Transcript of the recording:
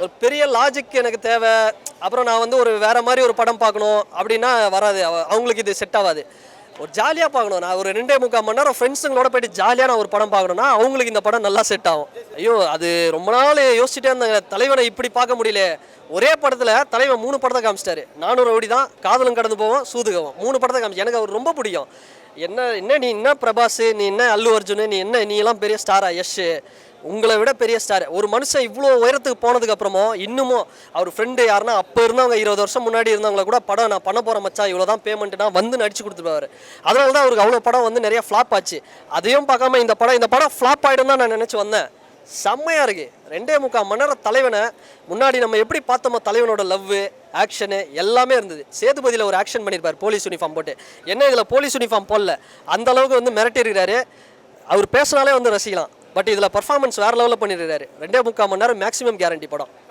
ஒரு பெரிய லாஜிக் எனக்கு தேவை. அப்புறம் நான் வந்து ஒரு வேற மாதிரி ஒரு படம் பார்க்கணும் அப்படின்னா வராது. அவங்களுக்கு இது செட் ஆகாது. ஒரு ஜாலியாக பார்க்கணும். நான் ஒரு 2.25 மணி நேரம் ஃப்ரெண்ட்ஸுங்களோட போயிட்டு ஜாலியாக நான் ஒரு படம் பார்க்கணும்னா அவங்களுக்கு இந்த படம் நல்லா செட் ஆகும். ஐயோ அது ரொம்ப நாள் யோசிச்சுட்டே இருந்தாங்க. தலைவனை இப்படி பார்க்க முடியல. ஒரே படத்தில் தலைவன் 3 படத்தை காமிச்சிட்டாரு. 400 ரவுடி தான், காதலும் கடந்து போவோம், சூதுகவும் 3 படத்தை காமிச்சு. எனக்கு அவர் ரொம்ப பிடிக்கும். என்ன நீ என்ன பிரபாஸ், நீ என்ன அல்லு அர்ஜுன், நீ எல்லாம் பெரிய ஸ்டாரா? யஷ் உங்களை விட பெரிய ஸ்டார். ஒரு மனுஷன் இவ்வளோ உயரத்துக்கு போனதுக்கு அப்புறமும் இன்னமும் அவர் ஃப்ரெண்டு யாருன்னா அப்போ இருந்தவங்க 20 வருஷம் முன்னாடி இருந்தவங்கள கூட படம் நான் பண்ண போகிற மச்சா இவ்வளோ தான் பேமெண்ட்னா வந்து நடிச்சு கொடுத்துருவாரு. அதனால தான் அவருக்கு அவ்வளோ படம் வந்து நிறைய ஃப்ளாப் ஆச்சு. அதையும் பார்க்காம இந்த படம் ஃப்ளாப் ஆகிடும் தான் நான் நினச்சி வந்தேன். செம்மையாக இருக்கு. 2.25 மணி நேரம் தலைவனை முன்னாடி நம்ம எப்படி பார்த்தோமோ தலைவனோட லவ் ஆக்ஷனு எல்லாமே இருந்தது. சேதுபதியில் ஒரு ஆக்ஷன் பண்ணியிருப்பார் போலீஸ் யூனிஃபார்ம் போட்டு. என்ன இதில் போலீஸ் யூனிஃபார்ம் போடல, அந்த அளவுக்கு வந்து மிரட்டிருக்கிறாரு. அவர் பேசினாலே வந்து ரசிக்கலாம். பட் இதில் பர்ஃபார்மன்ஸ் வேறு லெவலில் பண்ணிடுறாரு. 2.25 மணி நேரம் மேக்ஸிமம் கேரண்டி படம்.